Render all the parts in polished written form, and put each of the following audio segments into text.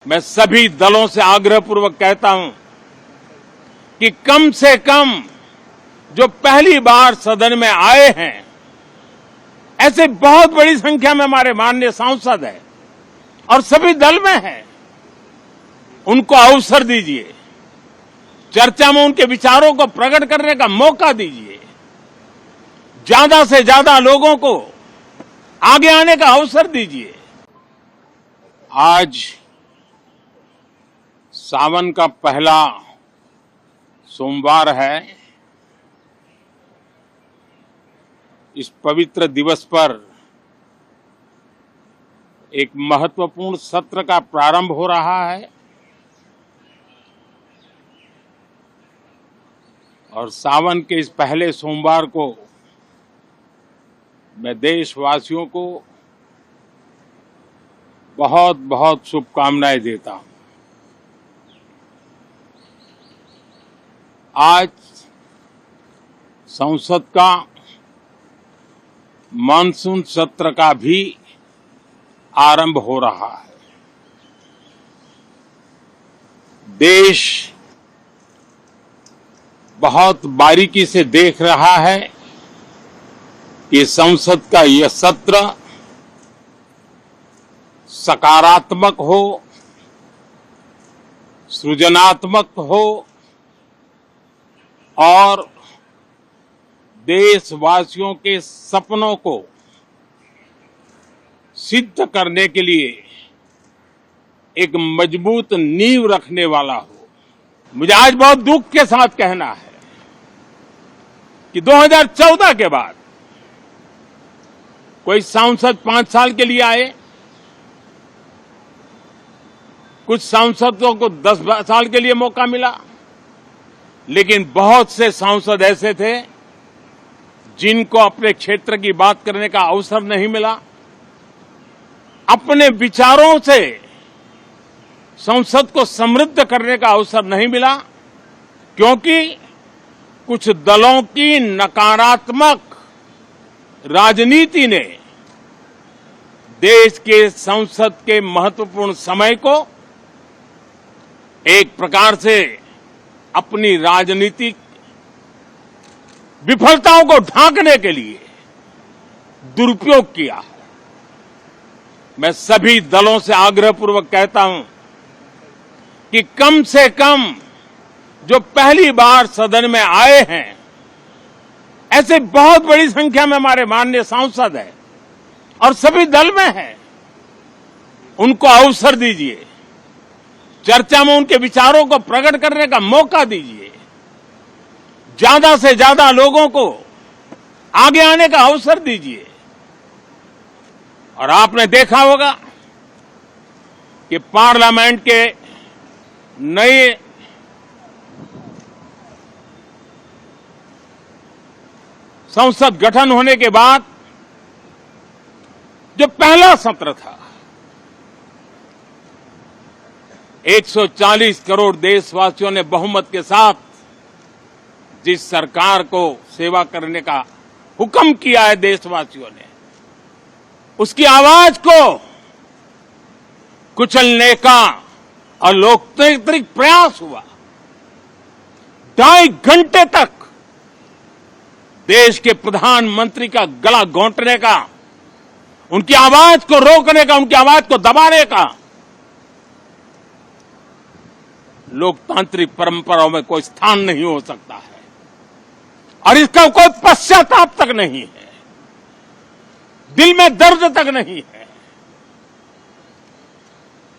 मैं सभी दलों से आग्रहपूर्वक कहता हूं कि कम से कम जो पहली बार सदन में आए हैं, ऐसे बहुत बड़ी संख्या में हमारे माननीय सांसद हैं और सभी दल में हैं, उनको अवसर दीजिए, चर्चा में उनके विचारों को प्रकट करने का मौका दीजिए, ज्यादा से ज्यादा लोगों को आगे आने का अवसर दीजिए। आज सावन का पहला सोमवार है। इस पवित्र दिवस पर एक महत्वपूर्ण सत्र का प्रारंभ हो रहा है और सावन के इस पहले सोमवार को मैं देशवासियों को बहुत बहुत शुभकामनाएं देता हूं। आज संसद का मानसून सत्र का भी आरंभ हो रहा है। देश बहुत बारीकी से देख रहा है कि संसद का यह सत्र सकारात्मक हो, सृजनात्मक हो और देशवासियों के सपनों को सिद्ध करने के लिए एक मजबूत नींव रखने वाला हो। मुझे आज बहुत दुख के साथ कहना है कि 2014 के बाद कोई सांसद 5 साल के लिए आए, कुछ सांसदों को 10 साल के लिए मौका मिला, लेकिन बहुत से सांसद ऐसे थे जिनको अपने क्षेत्र की बात करने का अवसर नहीं मिला, अपने विचारों से संसद को समृद्ध करने का अवसर नहीं मिला, क्योंकि कुछ दलों की नकारात्मक राजनीति ने देश के संसद के महत्वपूर्ण समय को एक प्रकार से अपनी राजनीतिक विफलताओं को ढांकने के लिए दुरुपयोग किया। मैं सभी दलों से आग्रहपूर्वक कहता हूं कि कम से कम जो पहली बार सदन में आए हैं, ऐसे बहुत बड़ी संख्या में हमारे माननीय सांसद हैं और सभी दल में हैं, उनको अवसर दीजिए, चर्चा में उनके विचारों को प्रकट करने का मौका दीजिए, ज्यादा से ज्यादा लोगों को आगे आने का अवसर दीजिए। और आपने देखा होगा कि पार्लियामेंट के नए संसद गठन होने के बाद जो पहला सत्र था, 140 करोड़ देशवासियों ने बहुमत के साथ जिस सरकार को सेवा करने का हुक्म किया है देशवासियों ने, उसकी आवाज को कुचलने का अलोकतांत्रिक प्रयास हुआ। 2.5 घंटे तक देश के प्रधानमंत्री का गला घोंटने का, उनकी आवाज को रोकने का, उनकी आवाज को दबाने का लोकतांत्रिक परंपराओं में कोई स्थान नहीं हो सकता है और इसका कोई पश्चाताप तक नहीं है, दिल में दर्द तक नहीं है।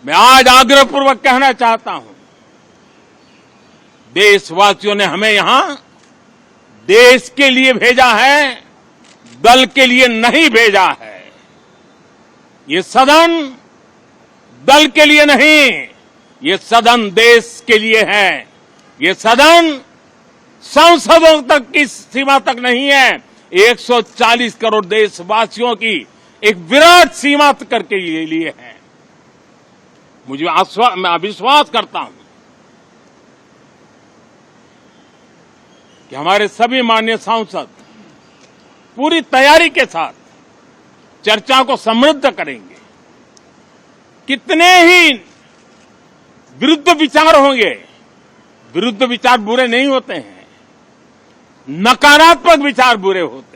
मैं आज आग्रहपूर्वक कहना चाहता हूं, देशवासियों ने हमें यहां देश के लिए भेजा है, दल के लिए नहीं भेजा है। ये सदन दल के लिए नहीं, ये सदन देश के लिए है। ये सदन सांसदों तक की सीमा तक नहीं है, 140 करोड़ देशवासियों की एक विराट सीमा करके लिए है। मैं विश्वास करता हूं कि हमारे सभी माननीय सांसद पूरी तैयारी के साथ चर्चा को समृद्ध करेंगे। कितने ही विरुद्ध विचार होंगे, विरुद्ध विचार बुरे नहीं होते हैं, नकारात्मक विचार बुरे होते हैं।